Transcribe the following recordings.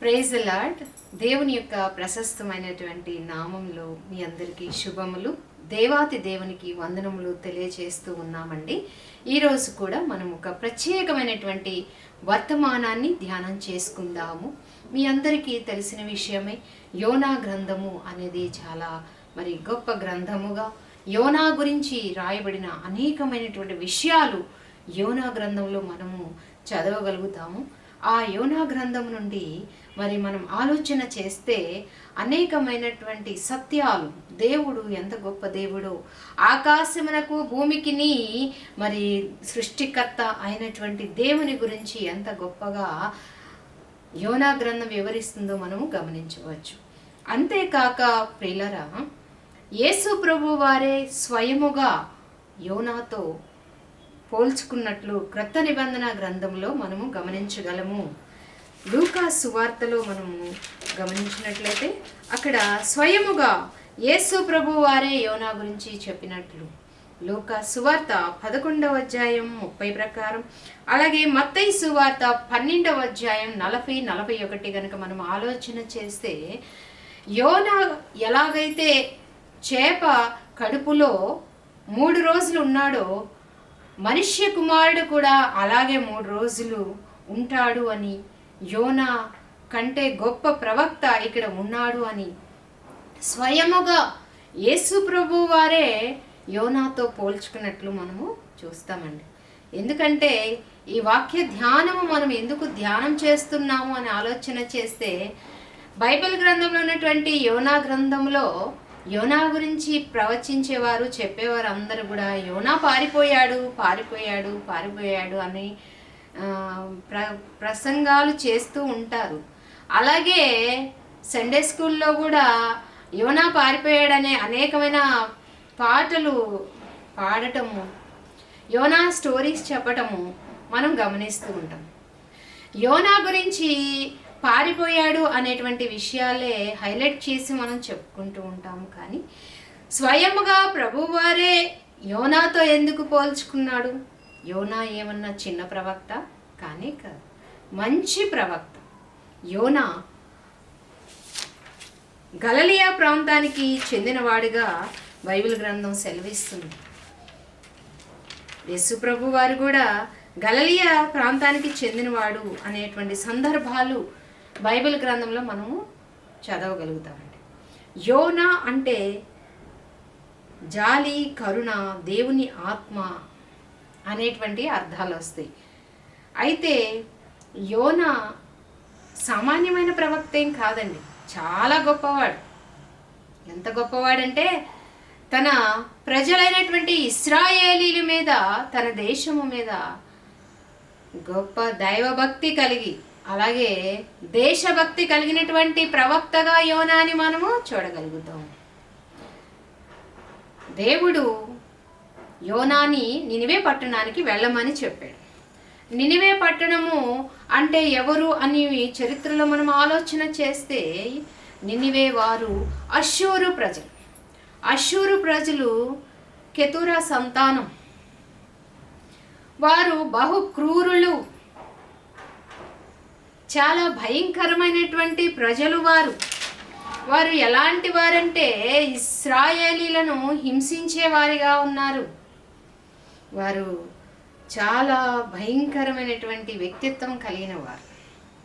Praise the lord. దేవుని యొక్క ప్రశస్తమైనటువంటి నామంలో మీ అందరికీ శుభములు, దేవాతి దేవునికి వందనములు తెలియజేస్తూ ఉన్నామండి. ఈరోజు కూడా మనం ఒక ప్రత్యేకమైనటువంటి వర్తమానాన్ని ధ్యానం చేసుకుందాము. మీ అందరికీ తెలిసిన విషయమే, యోనా గ్రంథము అనేది చాలా గొప్ప గ్రంథముగా యోనా గురించి రాయబడిన అనేకమైనటువంటి విషయాలు యోనా గ్రంథంలో మనము చదవగలుగుతాము. ఆ యోనా గ్రంథం నుండి మనం ఆలోచన చేస్తే అనేకమైనటువంటి సత్యాలు, దేవుడు ఎంత గొప్ప దేవుడో, ఆకాశమునకు భూమికిని సృష్టికర్త అయినటువంటి దేవుని గురించి ఎంత గొప్పగా యోనా గ్రంథం వివరిస్తుందో మనము గమనించవచ్చు. అంతేకాక ప్రియులరా, యేసు ప్రభు వారే స్వయముగా యోనాతో పోల్చుకున్నట్లు క్రొత్త నిబంధన గ్రంథంలో మనము గమనించగలము. లూకా సువార్తలో మనము గమనించినట్లయితే అక్కడ స్వయముగా యేసు ప్రభు వారే యోనా గురించి చెప్పినట్లు లూకా సువార్త 11వ అధ్యాయం 30 ప్రకారం, అలాగే మత్తయి సువార్త 12వ అధ్యాయం 40-41 కనుక మనం ఆలోచన చేస్తే, యోనా ఎలాగైతే చేప కడుపులో 3 రోజులు ఉన్నాడో, మనుష్య కుమారుడు కూడా అలాగే 3 రోజులు ఉంటాడు అని, యోనా కంటే గొప్ప ప్రవక్త ఇక్కడ ఉన్నాడు అని స్వయముగా యేసు ప్రభు వారే యోనాతో పోల్చుకున్నట్లు మనము చూస్తామండి. ఎందుకంటే ఈ వాక్య ధ్యానము మనం ఎందుకు ధ్యానం చేస్తున్నాము అని ఆలోచన చేస్తే, బైబిల్ గ్రంథంలో ఉన్నటువంటి యోనా గ్రంథంలో యోనా గురించి ప్రవచించేవారు, చెప్పేవారు అందరూ కూడా యోనా పారిపోయాడు అని ప్రసంగాలు చేస్తూ ఉంటారు. అలాగే సండే స్కూల్లో కూడా యోనా పారిపోయాడనే అనేకమైన పాటలు పాడటము, యోనా స్టోరీస్ చెప్పటము మనం గమనిస్తూ ఉంటాం. యోనా గురించి పారిపోయాడు అనేటువంటి విషయాలే హైలైట్ చేసి మనం చెప్పుకుంటూ ఉంటాము. కానీ స్వయముగా ప్రభువారే యోనాతో ఎందుకు పోల్చుకున్నాడు? యోనా ఏమన్నా చిన్న ప్రవక్త? కానీ కాదు, మంచి ప్రవక్త. యోనా గలిలయ ప్రాంతానికి చెందినవాడిగా బైబిల్ గ్రంథం సెలవిస్తుంది. యేసు ప్రభు వారు కూడా గలిలయ ప్రాంతానికి చెందినవాడు అనేటువంటి సందర్భాలు బైబిల్ గ్రంథంలో మనము చదవగలుగుతామండి. యోనా అంటే జాలి, కరుణ, దేవుని ఆత్మ అనేటువంటి అర్థాలు వస్తాయి. అయితే యోనా సామాన్యమైన ప్రవక్త ఏం కాదండి, చాలా గొప్పవాడు. ఎంత గొప్పవాడంటే, తన ప్రజలైనటువంటి ఇశ్రాయేలీల మీద, తన దేశము మీద గొప్ప దైవభక్తి కలిగి, అలాగే దేశభక్తి కలిగినటువంటి ప్రవక్తగా యోనాని మనము చూడగలుగుతాం. దేవుడు యోనాని నినివే పట్టణానికి వెళ్ళమని చెప్పాడు. నినివే పట్టణము అంటే ఎవరు అని చరిత్రలో మనం ఆలోచన చేస్తే, నినివే వారు అష్షూరు ప్రజలు కెతురా సంతానం. వారు బహు క్రూరులు, చాలా భయంకరమైనటువంటి ప్రజలు. వారు ఎలాంటి వారంటే ఇశ్రాయేలీలను హింసించే వారిగా ఉన్నారు. వారు చాలా భయంకరమైనటువంటి వ్యక్తిత్వం కలిగిన వారు.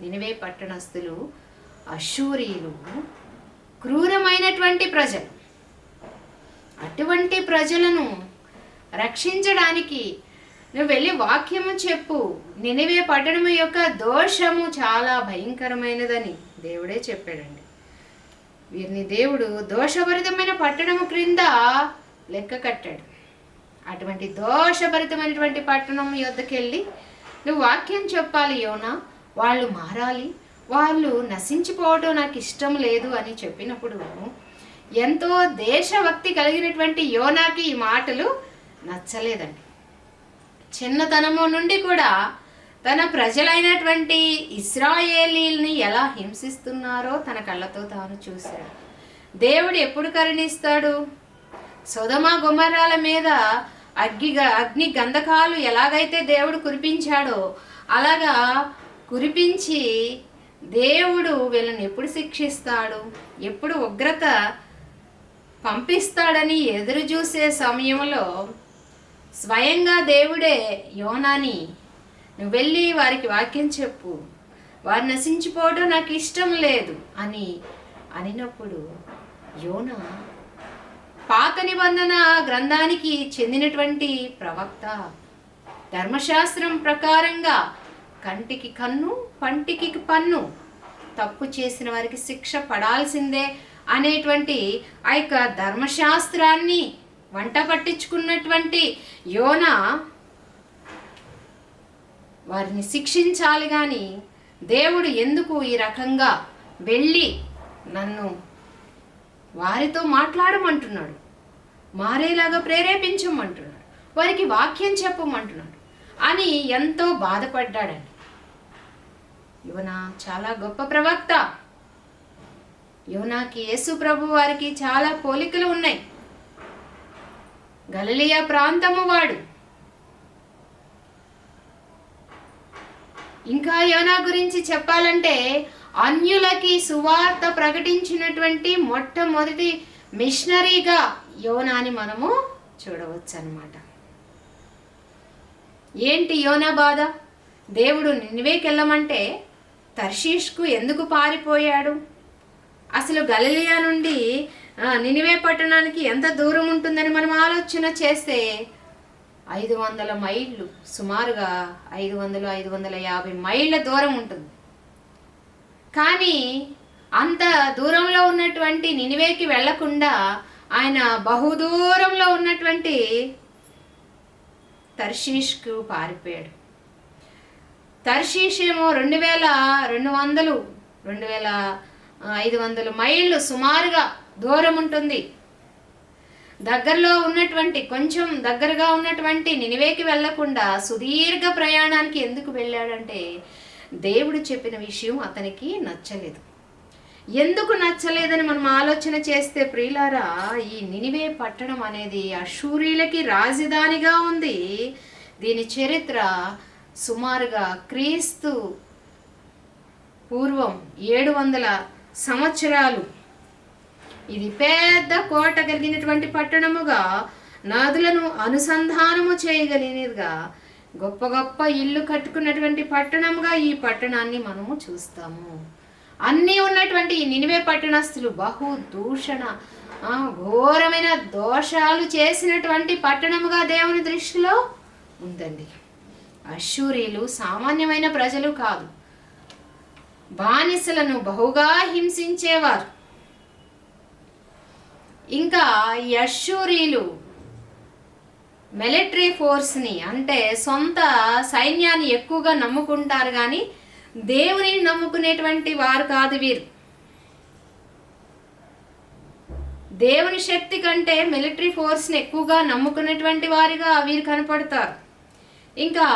నినివే పట్టణస్థులు అష్షూరీయులు క్రూరమైనటువంటి ప్రజలు. అటువంటి ప్రజలను రక్షించడానికి నువ్వు వెళ్ళి వాక్యము చెప్పు, నినివే పట్టణము యొక్క దోషము చాలా భయంకరమైనదని దేవుడే చెప్పాడండి. వీరిని దేవుడు దోషభరితమైన పట్టణము క్రింద లెక్క కట్టాడు. అటువంటి దోషభరితమైనటువంటి పట్టణం యొద్దకెళ్ళి నువ్వు వాక్యం చెప్పాలి యోనా, వాళ్ళు మారాలి, వాళ్ళు నశించిపోవడం నాకు ఇష్టం లేదు అని చెప్పినప్పుడు, ఎంతో దేశభక్తి కలిగినటువంటి యోనాకి ఈ మాటలు నచ్చలేదండి. చిన్నతనము నుండి కూడా తన ప్రజలైనటువంటి ఇశ్రాయేలీల్ని ఎలా హింసిస్తున్నారో తన కళ్ళతో తాను చూశాడు. దేవుడు ఎప్పుడు కరుణిస్తాడు? సొదొమ గొమొర్రాల మీద అగ్ని గంధకాలు ఎలాగైతే దేవుడు కురిపించాడో అలాగా కురిపించి దేవుడు వీళ్ళని ఎప్పుడు శిక్షిస్తాడు, ఎప్పుడు ఉగ్రత పంపిస్తాడని ఎదురు చూసే సమయంలో స్వయంగా దేవుడే యోనాని, నువ్వు వెళ్ళి వారికి వాక్యం చెప్పు, వారు నశించిపోవడం నాకు ఇష్టం లేదు అనినప్పుడు యోనా పాత నిబంధన గ్రంథానికి చెందినటువంటి ప్రవక్త. ధర్మశాస్త్రం ప్రకారంగా కంటికి కన్ను, పంటికి పన్ను, తప్పు చేసిన వారికి శిక్ష పడాల్సిందే అనేటువంటి ఆ యొక్క ధర్మశాస్త్రాన్ని వంట పట్టించుకున్నటువంటి యోనా వారిని శిక్షించాలి. కానీ దేవుడు ఎందుకు ఈ రకంగా వెళ్ళి నన్ను వారితో మాట్లాడమంటున్నాడు, మారేలాగా ప్రేరేపించమంటున్నాడు, వారికి వాక్యం చెప్పమంటున్నాడు అని ఎంతో బాధపడ్డాడండి. యోనా చాలా గొప్ప ప్రవక్త. యోనాకి యేసు ప్రభు వారికి చాలా పోలికలు ఉన్నాయి. గలిలయ ప్రాంతము వాడు. ఇంకా యోనా గురించి చెప్పాలంటే అన్యులకి సువార్త ప్రకటించినటువంటి మొట్టమొదటి మిషనరీగా యోనాని మనము చూడవచ్చు అన్నమాట. ఏంటి యోనా బాధ? దేవుడు నినివేకి వెళ్ళమంటే తర్షీష్కు ఎందుకు పారిపోయాడు? అసలు గలిలయ నుండి నినివే పట్టణానికి ఎంత దూరం ఉంటుందని మనం ఆలోచన చేస్తే 500 మైళ్ళు, సుమారుగా 500-550 మైళ్ళ దూరం ఉంటుంది. కానీ అంత దూరంలో ఉన్నటువంటి నినివేకి వెళ్లకుండా ఆయన బహుదూరంలో ఉన్నటువంటి తర్షీష్కు పారిపోయాడు. తర్షీష్ ఏమో 2200-2500 మైళ్ళు సుమారుగా దూరం ఉంటుంది. దగ్గరలో ఉన్నటువంటి, కొంచెం దగ్గరగా ఉన్నటువంటి నినివేకి వెళ్లకుండా సుదీర్ఘ ప్రయాణానికి ఎందుకు వెళ్ళాడంటే దేవుడు చెప్పిన విషయం అతనికి నచ్చలేదు. ఎందుకు నచ్చలేదని మనం ఆలోచన చేస్తే ప్రియులారా, ఈ నినివే పట్టణం అనేది అష్షూరీలకి రాజధానిగా ఉంది. దీని చరిత్ర సుమారుగా క్రీస్తు పూర్వం 700 సంవత్సరాలు. ఇది పెద్ద కోట కలిగినటువంటి పట్టణముగా, నదులను అనుసంధానము చేయగలిగినదిగా, గొప్ప గొప్ప ఇల్లు కట్టుకున్నటువంటి పట్టణముగా ఈ పట్టణాన్ని మనము చూస్తాము. అన్నీ ఉన్నటువంటి ఈ నినివే పట్టణస్థులు బహు దూషణ, ఘోరమైన దోషాలు చేసినటువంటి పట్టణముగా దేవుని దృష్టిలో ఉందండి. అష్షూరీలు సామాన్యమైన ప్రజలు కాదు, బానిసలను బహుగా హింసించేవారు. ఇంకా ఈ అష్షూరీలు మిలిటరీ ఫోర్స్ని, అంటే సొంత సైన్యాన్ని ఎక్కువగా నమ్ముకుంటారు, కానీ దేవునిని నమ్ముకునేటువంటి వారు కాదు వీరు. దేవుని శక్తి కంటే మిలిటరీ ఫోర్స్ని ఎక్కువగా నమ్ముకునేటువంటి వారిగా వీరు కనపడతారు. ఇంకా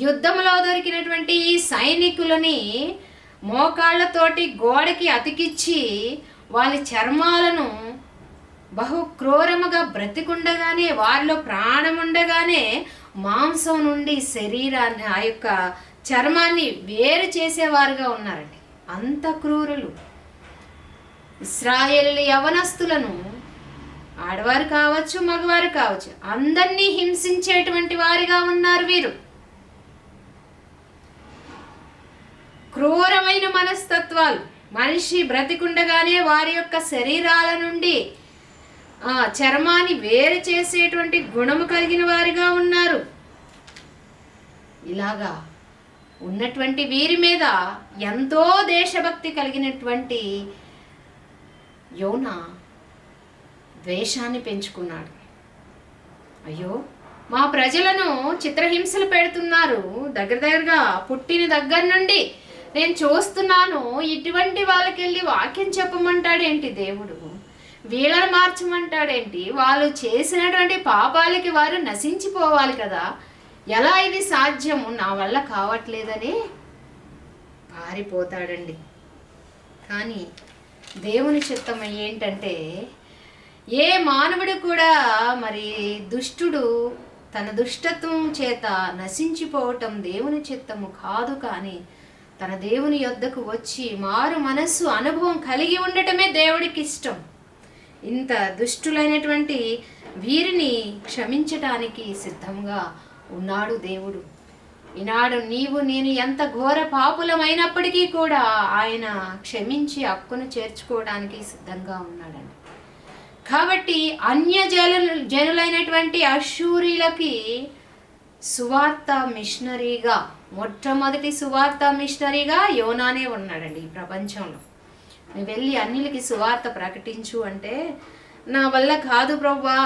యుద్ధంలో దొరికినటువంటి ఈ సైనికులని మోకాళ్ళతోటి గోడకి అతికిచ్చి వాళ్ళ చర్మాలను బహు క్రూరముగా బ్రతికుండగానే, వారిలో ప్రాణం ఉండగానే మాంసం నుండి శరీరాన్ని, ఆ యొక్క చర్మాన్ని వేరు చేసేవారుగా ఉన్నారండి. అంత క్రూరులు. ఇశ్రాయేలు యవనస్తులను, ఆడవారు కావచ్చు మగవారు కావచ్చు, అందరినీ హింసించేటువంటి వారిగా ఉన్నారు వీరు. క్రూరమైన మనస్తత్వాలు, మనిషి బ్రతికుండగానే వారి యొక్క శరీరాల నుండి చర్మాన్ని వేరు చేసేటువంటి గుణము కలిగిన వారిగా ఉన్నారు. ఇలాగా ఉన్నటువంటి వీరి మీద ఎంతో దేశభక్తి కలిగినటువంటి యోనా ద్వేషాన్ని పెంచుకున్నాడు. అయ్యో, మా ప్రజలను చిత్రహింసలు పెడుతున్నారు, దగ్గరగా పుట్టిన దగ్గర నుండి నేను చూస్తున్నాను, ఇటువంటి వాళ్ళకెళ్ళి వాక్యం చెప్పమంటాడేంటి దేవుడు? వీళ్ళని మార్చమంటాడేంటి? వాళ్ళు చేసినటువంటి పాపాలకి వారు నశించిపోవాలి కదా, ఎలా ఇది సాధ్యము? నా వల్ల కావట్లేదని పారిపోతాడండి. కానీ దేవుని చిత్తం ఏంటంటే, ఏ మానవుడు కూడా మరి దుష్టుడు తన దుష్టత్వం చేత నశించిపోవటం దేవుని చిత్తము కాదు. కానీ తన దేవుని యొద్దకు వచ్చి మారు మనస్సు అనుభవం కలిగి ఉండటమే దేవుడికి ఇష్టం. ఇంత దుష్టులైనటువంటి వీరిని క్షమించటానికి సిద్ధంగా ఉన్నాడు దేవుడు. ఈనాడు నీవు నేను ఎంత ఘోర పాపులమైనప్పటికీ కూడా ఆయన క్షమించి హక్కును చేర్చుకోవడానికి సిద్ధంగా ఉన్నాడండి. కాబట్టి జనులైనటువంటి అష్షూరీలకి సువార్త మిషనరీగా, మొట్టమొదటి సువార్త మిషనరీగా యోనానే ఉన్నాడండి ఈ ప్రపంచంలో. నువ్వు వెళ్ళి అన్యులకి సువార్త ప్రకటించు అంటే, నా వల్ల కాదు ప్రభువా,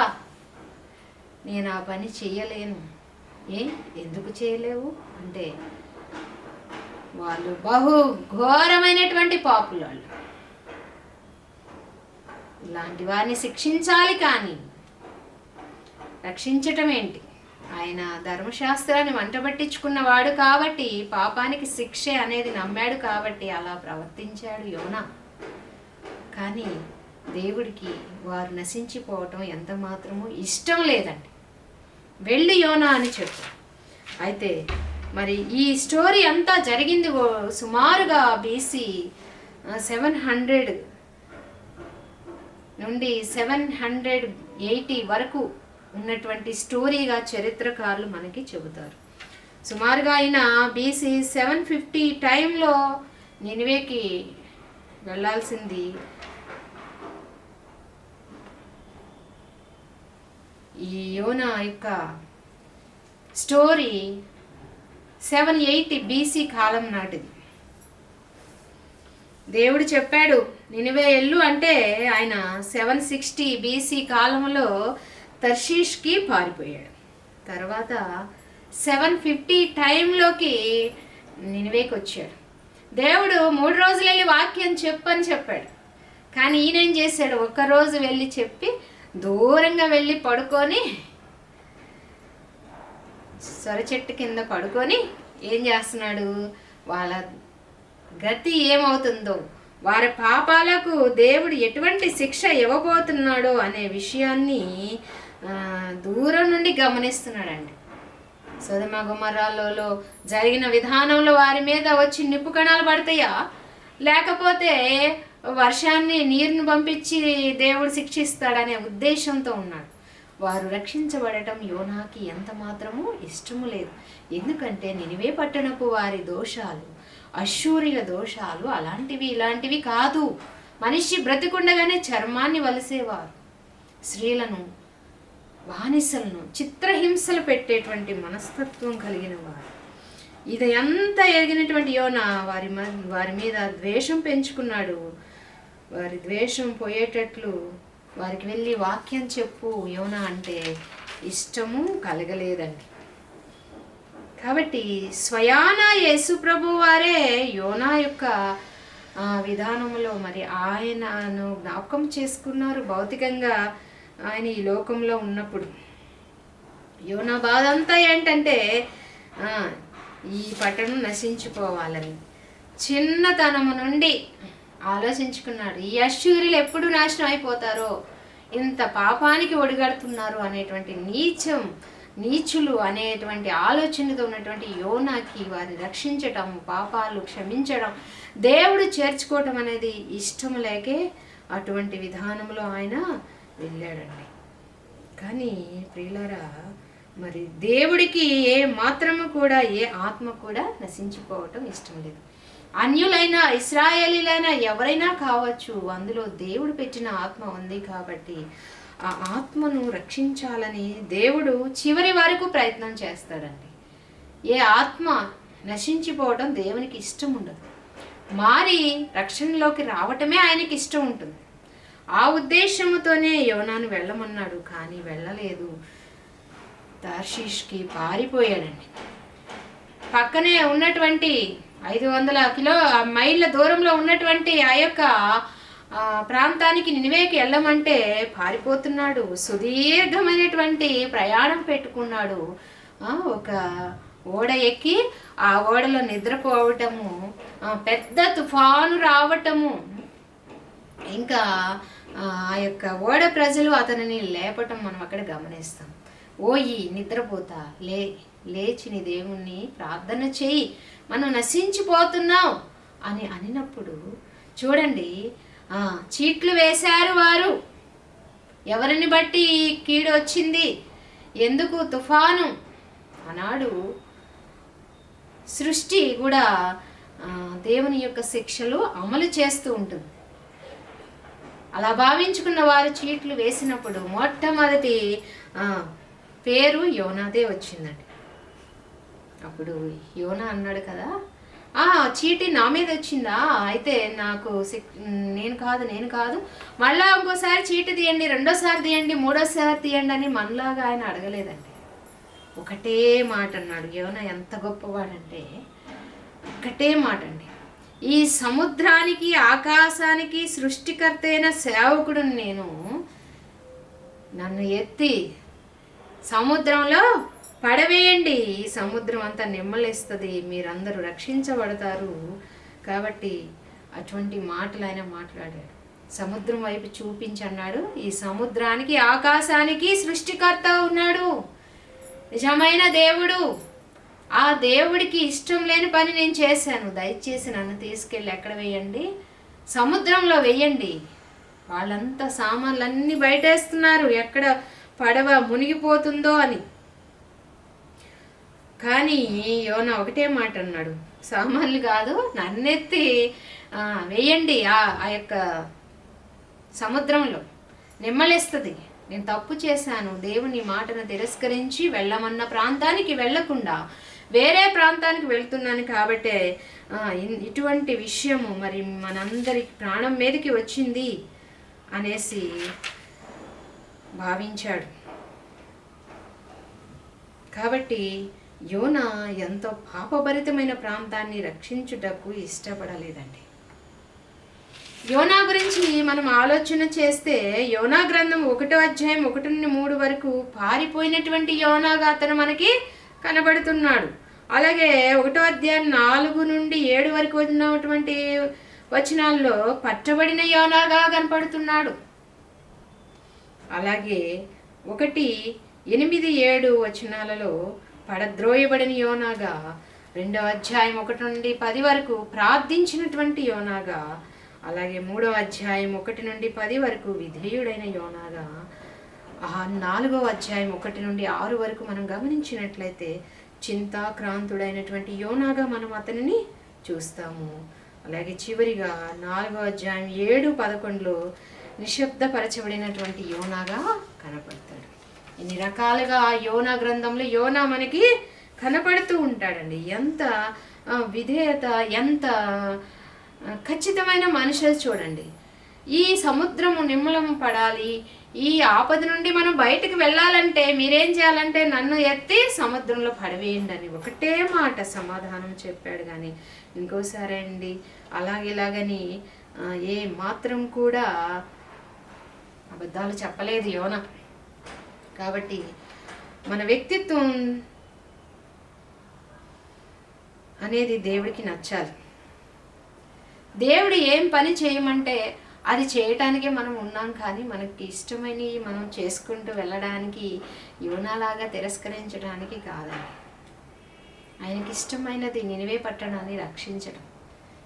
నేను ఆ పని చేయలేను. ఎందుకు చేయలేవు అంటే, వాళ్ళు బహు ఘోరమైనటువంటి పాపులు. వాళ్ళు ఇలాంటి వారిని శిక్షించాలి, కానీ రక్షించటం ఏంటి? ఆయన ధర్మశాస్త్రాన్ని వంటబట్టించుకున్నవాడు కాబట్టి, పాపానికి శిక్ష అనేది నమ్మాడు కాబట్టి అలా ప్రవర్తించాడు యోనా. కానీ దేవుడికి వారు నశించిపోవటం ఎంత మాత్రమూ ఇష్టం లేదండి. వెళ్ళి యోనా అని చెప్పు. అయితే మరి ఈ స్టోరీ అంతా జరిగింది సుమారుగా BC 700 నుండి 780 వరకు ఉన్నటువంటి స్టోరీగా చరిత్రకారులు మనకి చెబుతారు. సుమారుగా ఆయన BC 750 టైంలో నినివేకి వెళ్ళాల్సింది. ఈ యోనా యొక్క స్టోరీ 780 BC కాలం నాటిది. దేవుడు చెప్పాడు నినివే ఎల్లు అంటే, ఆయన 760 BC కాలంలో తర్షీష్కి పారిపోయాడు. తర్వాత 750 టైంలోకి నినివేకి వచ్చాడు. దేవుడు 3 రోజులు వెళ్ళి వాక్యం చెప్పని చెప్పాడు. కానీ ఈయన ఏం చేశాడు? ఒక్కరోజు వెళ్ళి చెప్పి దూరంగా వెళ్ళి పడుకొని, సొర చెట్టు కింద పడుకొని ఏం చేస్తున్నాడు? వాళ్ళ గతి ఏమవుతుందో, వారి పాపాలకు దేవుడు ఎటువంటి శిక్ష ఇవ్వబోతున్నాడో అనే విషయాన్ని దూరం నుండి గమనిస్తున్నాడండి. సొదొమ గొమొర్రాలో జరిగిన విధానంలో వారి మీద వచ్చి నిప్పు కణాలు పడతాయా, లేకపోతే వర్షాన్ని నీరుని పంపించి దేవుడు శిక్షిస్తాడనే ఉద్దేశంతో ఉన్నాడు. వారు రక్షించబడటం యోనాకి ఎంత మాత్రమూ ఇష్టము లేదు. ఎందుకంటే నినివే పట్టణపు వారి దోషాలు, అష్షూరీల దోషాలు అలాంటివి ఇలాంటివి కాదు. మనిషి బ్రతికుండగానే చర్మాన్ని వలిసేవారు, స్త్రీలను బానిసలను చిత్రహింసలు పెట్టేటువంటి మనస్తత్వం కలిగిన వారు. ఇది ఎంత ఎరిగినటువంటి యోనా వారి మీద ద్వేషం పెంచుకున్నాడు. వారి ద్వేషం పోయేటట్లు వారికి వెళ్ళి వాక్యం చెప్పు యోనా అంటే ఇష్టము కలగలేదండి. కాబట్టి స్వయాన యేసు ప్రభు వారే యోనా యొక్క విధానంలో మరి ఆయనను జ్ఞాపకం చేసుకున్నారు. భౌతికంగా ఆయన ఈ లోకంలో ఉన్నప్పుడు యోనా బాధ అంతా ఏంటంటే ఈ పట్టణం నశించిపోవాలని చిన్నతనము నుండి ఆలోచించుకున్నాడు. ఈ అష్షూరీలు ఎప్పుడు నాశనం అయిపోతారో, ఇంత పాపానికి ఒడిగడుతున్నారు అనేటువంటి నీచులు అనేటువంటి ఆలోచనతో ఉన్నటువంటి యోనాకి వారిని రక్షించటం, పాపాలు క్షమించడం, దేవుడు చేర్చుకోవటం అనేది ఇష్టం లేకే అటువంటి విధానంలో ఆయన వెళ్ళాడండి. కానీ ప్రియులారా, మరి దేవుడికి ఏ మాత్రము కూడా ఏ ఆత్మ కూడా నశించిపోవటం ఇష్టం లేదు. అన్యులైనా ఇశ్రాయేలీలైనా ఎవరైనా కావచ్చు, అందులో దేవుడు పెట్టిన ఆత్మ ఉంది కాబట్టి ఆ ఆత్మను రక్షించాలని దేవుడు చివరి వరకు ప్రయత్నం చేస్తాడండి. ఏ ఆత్మ నశించిపోవడం దేవునికి ఇష్టం ఉండదు. మారి రక్షణలోకి రావటమే ఆయనకి ఇష్టం ఉంటుంది. ఆ ఉద్దేశంతోనే యోనాను వెళ్ళమన్నాడు, కానీ వెళ్ళలేదు. తర్షీష్కి పారిపోయాడండి. పక్కనే ఉన్నటువంటి 500 మైళ్ళ దూరంలో ఉన్నటువంటి ఆ యొక్క ప్రాంతానికి నినివేకి వెళ్ళమంటే పారిపోతున్నాడు. సుదీర్ఘమైనటువంటి ప్రయాణం పెట్టుకున్నాడు. ఒక ఓడ ఎక్కి ఆ ఓడలో నిద్రపోవటము, పెద్ద తుఫాను రావటము, ఇంకా ఆ యొక్క ఓడ ప్రజలు అతనిని లేపటం మనం అక్కడ గమనిస్తాం. ఓయి నిద్రపోతా లే లేచి నీ దేవుణ్ణి ప్రార్థన చేయి, మనం నశించిపోతున్నాం అని అనినప్పుడు చూడండి, చీట్లు వేశారు వారు. ఎవరిని బట్టి ఈ కీడు వచ్చింది, ఎందుకు తుఫాను? ఆనాడు సృష్టి కూడా దేవుని యొక్క శిక్షలు అమలు చేస్తూ ఉంటుంది. అలా భావించుకున్న వారు చీట్లు వేసినప్పుడు మొట్టమొదటి పేరు యోనాదే వచ్చిందండి. అప్పుడు యోనా అన్నాడు కదా, చీటి నా మీద వచ్చిందా, అయితే నాకు నేను కాదు, మళ్ళా ఇంకోసారి చీటి తీయండి, రెండోసారి తీయండి, మూడోసారి తీయండి అని మనలాగా ఆయన అడగలేదండి. ఒకటే మాట అన్నాడు. యోనా ఎంత గొప్పవాడంటే ఒకటే మాట అండి, ఈ సముద్రానికి ఆకాశానికి సృష్టికర్త అయిన సేవకుడు నేను, నన్ను ఎత్తి సముద్రంలో పడవేయండి, ఈ సముద్రం అంతా నిమ్మలేస్తుంది, మీరందరూ రక్షించబడతారు. కాబట్టి అటువంటి మాటలు ఆయన మాట్లాడాడు. సముద్రం వైపు చూపించి అన్నాడు, ఈ సముద్రానికి ఆకాశానికి సృష్టికర్త ఉన్నాడు, నిజమైన దేవుడు. ఆ దేవుడికి ఇష్టం లేని పని నేను చేశాను, దయచేసి నన్ను తీసుకెళ్ళి ఎక్కడ వేయండి, సముద్రంలో వేయండి. వాళ్ళంతా సామాన్లన్నీ బయటేస్తున్నారు, ఎక్కడ పడవ మునిగిపోతుందో అని. కానీ యోనా ఒకటే మాట అన్నాడు, సామాన్లు కాదు, నన్నెత్తి వేయండి ఆ యొక్క సముద్రంలో, నిమ్మలేస్తుంది. నేను తప్పు చేశాను, దేవుని మాటను తిరస్కరించి వెళ్ళమన్న ప్రాంతానికి వెళ్లకుండా వేరే ప్రాంతానికి వెళ్తున్నాను కాబట్టే ఇటువంటి విషయము మరి మనందరి ప్రాణం మీదకి వచ్చింది అనేసి భావించాడు. కాబట్టి యోనా ఎంతో పాపభరితమైన ప్రాంతాన్ని రక్షించుటకు ఇష్టపడలేదండి. యోనా గురించి మనం ఆలోచన చేస్తే, యోనా గ్రంథం 1వ అధ్యాయం 1-3 వరకు పారిపోయినటువంటి యోనాగా అతను మనకి కనబడుతున్నాడు. అలాగే 1వ అధ్యాయం 4-7 వరకు ఉన్నటువంటి వచనాల్లో పట్టబడిన యోనాగా కనపడుతున్నాడు. అలాగే 1:8-7 వచనాలలో పడద్రోయబడిన యోనాగా, 2వ అధ్యాయం 1-10 వరకు ప్రార్థించినటువంటి యోనాగా, అలాగే 3వ అధ్యాయం 1-10 వరకు విధేయుడైన యోనాగా, 4వ అధ్యాయం 1-6 వరకు మనం గమనించినట్లయితే చింతాక్రాంతుడైనటువంటి యోనాగా మనం అతనిని చూస్తాము. అలాగే చివరిగా 4వ అధ్యాయం 7-11లో నిశ్శబ్దపరచబడినటువంటి యోనాగా కనపడతాడు. ఇన్ని రకాలుగా యోనా గ్రంథంలో యోనా మనకి కనపడుతూ ఉంటాడండి. ఎంత విధేయత, ఎంత ఖచ్చితమైన మనుషులు చూడండి. ఈ సముద్రము నిమ్మలం పడాలి, ఈ ఆపద నుండి మనం బయటకు వెళ్ళాలంటే మీరేం చేయాలంటే నన్ను ఎత్తి సముద్రంలో పడవేయండి అని ఒకటే మాట సమాధానం చెప్పాడు. కానీ ఇంకోసారి అండి అలాగని ఏ మాత్రం కూడా అబద్ధాలు చెప్పలేదు యోనా. కాబట్టి మన వ్యక్తిత్వం అనేది దేవుడికి నచ్చాలి. దేవుడు ఏం పని చేయమంటే అది చేయటానికే మనం ఉన్నాం, కానీ మనకి ఇష్టమైనవి మనం చేసుకుంటూ వెళ్ళడానికి యోనాలాగా తిరస్కరించడానికి కాదండి. ఆయనకి ఇష్టమైనది నినివే పట్టణాన్ని రక్షించడం.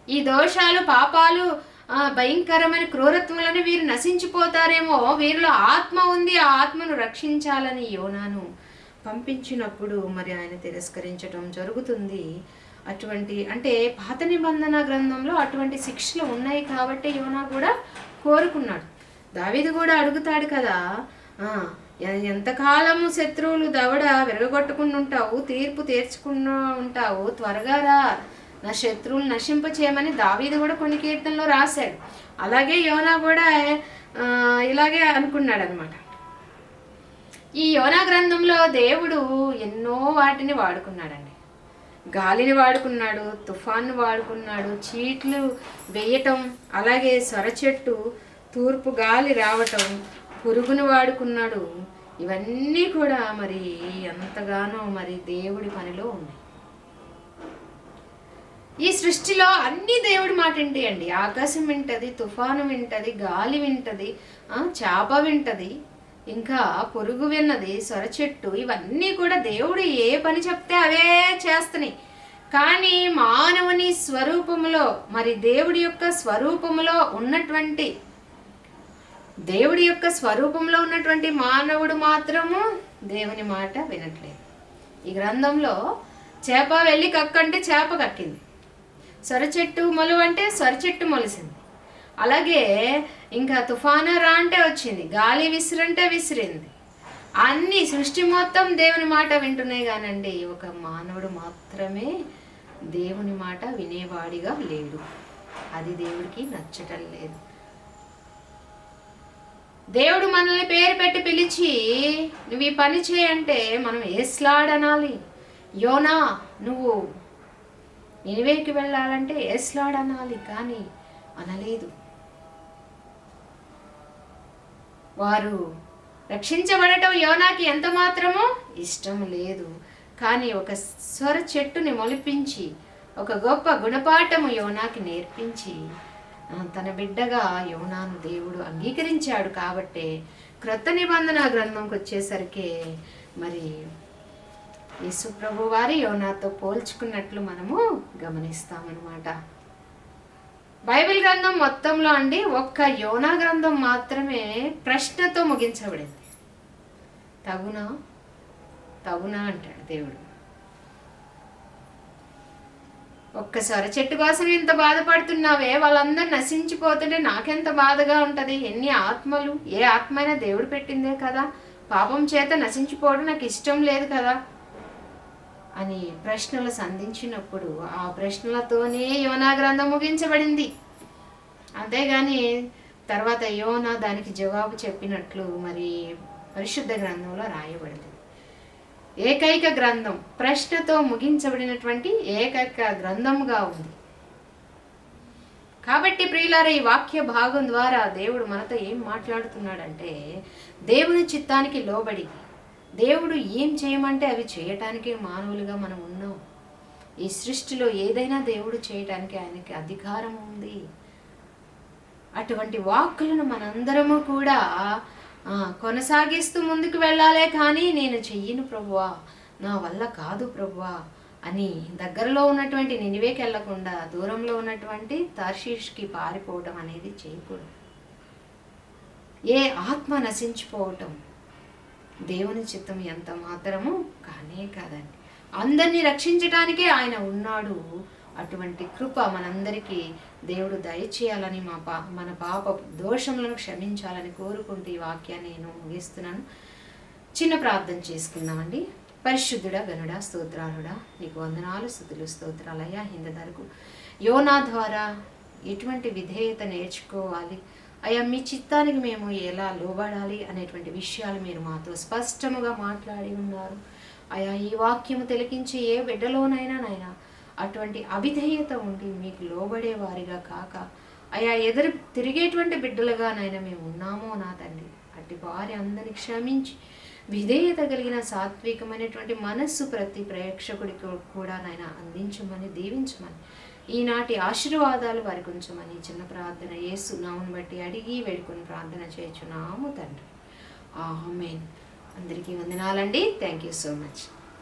ఈ దోషాలు, పాపాలు, భయంకరమైన క్రూరత్వాలను వీరు నశించిపోతారేమో, వీరిలో ఆత్మ ఉంది, ఆ ఆత్మను రక్షించాలని యోనాను పంపించినప్పుడు మరి ఆయన తిరస్కరించడం జరుగుతుంది. అటువంటి అంటే పాత నిబంధన గ్రంథంలో అటువంటి శిక్షలు ఉన్నాయి కాబట్టి యోనా కూడా కోరుకున్నాడు. దావీదు కూడా అడుగుతాడు కదా, ఎంతకాలము శత్రువులు దవడ విరగొట్టుకుని ఉంటావు, తీర్పు తీర్చుకుని ఉంటావు, త్వరగా రా, నా శత్రువులు నశింపచేయమని దావీదు కూడా కొన్ని కీర్తనలో రాశాడు. అలాగే యోనా కూడా ఇలాగే అనుకున్నాడు అనమాట. ఈ యోనా గ్రంథంలో దేవుడు ఎన్నో వాటిని వాడుకున్నాడండి. గాలిని వాడుకున్నాడు, తుఫాన్ను వాడుకున్నాడు, చీట్లు వేయటం, అలాగే సొరచెట్టు, తూర్పు గాలి రావటం, పురుగును వాడుకున్నాడు. ఇవన్నీ కూడా మరి ఎంతగానో మరి దేవుడి పనిలో ఉన్నాయి. ఈ సృష్టిలో అన్ని దేవుడి మాట వింటాయండి. ఆకాశం వింటది, తుఫాను వింటది, గాలి వింటది, చేప వింటది, ఇంకా పొరుగు విన్నది, సొరచెట్టు, ఇవన్నీ కూడా దేవుడు ఏ పని చెప్తే అవే చేస్తున్నాయి. కానీ మానవుని స్వరూపములో, మరి దేవుడి యొక్క స్వరూపములో ఉన్నటువంటి మానవుడు మాత్రము దేవుని మాట వినట్లేదు. ఈ గ్రంథంలో చేప వెళ్ళి కక్కంటే చేప కక్కింది, సొరచెట్టు మొలు అంటే సొరచెట్టు మొలిసింది. అలాగే ఇంకా తుఫాను రా అంటే వచ్చింది, గాలి విసిరంటే విసిరింది. అన్ని సృష్టి మొత్తం దేవుని మాట వింటున్నాయి కానండి, ఒక మానవుడు మాత్రమే దేవుని మాట వినేవాడిగా లేడు. అది దేవుడికి నచ్చటం లేదు. దేవుడు మనల్ని పేరు పెట్టి పిలిచి నువ్వు ఈ పని చేయంటే మనం ఏస్లాడనాలి. యోనా నువ్వు నినివేకి వెళ్ళాలంటే ఏస్లాడనాలి, కానీ అనలేదు. వారు రక్షించబడటం యోనాకి ఎంత మాత్రమో ఇష్టం లేదు. కానీ ఒక సొర చెట్టుని మొలిపించి ఒక గొప్ప గుణపాఠము యోనాకి నేర్పించి తన బిడ్డగా యోనాను దేవుడు అంగీకరించాడు. కాబట్టి క్రొత్త నిబంధన గ్రంథంకి వచ్చేసరికి మరి యేసు ప్రభు వారి యోనాతో పోల్చుకున్నట్లు మనము గమనిస్తామన్నమాట. బైబిల్ గ్రంథం మొత్తంలో అండి ఒక్క యోనా గ్రంథం మాత్రమే ప్రశ్నతో ముగించబడింది. తగునా తగునా అంటాడు దేవుడు. ఒక్కసారి చెట్టు కోసం ఇంత బాధపడుతున్నావే, వాళ్ళందరూ నశించిపోతుంటే నాకెంత బాధగా ఉంటుంది. ఎన్ని ఆత్మలు, ఏ ఆత్మ అయినా దేవుడు పెట్టిందే కదా, పాపం చేత నశించిపోవడం నాకు ఇష్టం లేదు కదా అని ప్రశ్నలు సంధించినప్పుడు ఆ ప్రశ్నలతోనే యోనా గ్రంథం ముగించబడింది. అంతేగాని తర్వాత యోనా దానికి జవాబు చెప్పినట్లు మరి పరిశుద్ధ గ్రంథంలో రాయబడింది. ఏకైక గ్రంథం, ప్రశ్నతో ముగించబడినటువంటి ఏకైక గ్రంథముగా ఉంది. కాబట్టి ప్రియులారా, ఈ వాక్య భాగం ద్వారా దేవుడు మనతో ఏం మాట్లాడుతున్నాడంటే, దేవుని చిత్తానికి లోబడి దేవుడు ఏం చేయమంటే అవి చేయటానికి మానవులుగా మనం ఉన్నాం. ఈ సృష్టిలో ఏదైనా దేవుడు చేయటానికి ఆయనకి అధికారం ఉంది. అటువంటి వాక్కులను మనందరము కూడా కొనసాగిస్తూ ముందుకు వెళ్ళాలే. కానీ నేను చెయ్యను ప్రభువా, నా వల్ల కాదు ప్రభువా అని దగ్గరలో ఉన్నటువంటి నినివేకి వెళ్లకుండా దూరంలో ఉన్నటువంటి తర్షీష్కి పారిపోవటం అనేది చేయకూడదు. ఏ ఆత్మ నశించిపోవటం దేవుని చిత్తం ఎంత మాత్రము కానే కాదండి. అందరినీ రక్షించటానికే ఆయన ఉన్నాడు. అటువంటి కృప మనందరికీ దేవుడు దయచేయాలని మన పాప దోషములను క్షమించాలని కోరుకుంటూ ఈ వాక్యాన్ని నేను ముగిస్తున్నాను. చిన్న ప్రార్థన చేసుకుందామండి. పరిశుద్ధుడా, గనుడా, స్తోత్రాలుడా, నీకు వందనాలు, స్తుతులు, స్తోత్రాలయ్యా. హిందరకు యోనా ద్వారా ఎటువంటి విధేయత నేర్చుకోవాలి అయ్యా, మీ చిత్తానికి మేము ఎలా లోబడాలి అనేటువంటి విషయాలు మీరు మాతో స్పష్టముగా మాట్లాడి ఉన్నారు అయ్యా. ఈ వాక్యము తిలకించి ఏ బిడ్డలోనైనా నాయనా అటువంటి అవిధేయత ఉండి మీకు లోబడే వారిగా కాక అయ్యా ఎదురు తిరిగేటువంటి బిడ్డలుగా నాయన మేము ఉన్నామో నా తండ్రి, అట్టి వారి అందరిని క్షమించి విధేయత కలిగిన సాత్వికమైనటువంటి మనస్సు ప్రతి ప్రేక్షకుడికి కూడా నాయన అందించమని, దీవించమని, ఈనాటి ఆశీర్వాదాలు వారికి ఉంచమని చిన్న ప్రార్థన యేసు నామమును బట్టి అడిగి వేడుకొని ప్రార్థన చేయుచున్నాము తండ్రి. ఆమేన్. అందరికీ వందనాలండి. Thank you so much.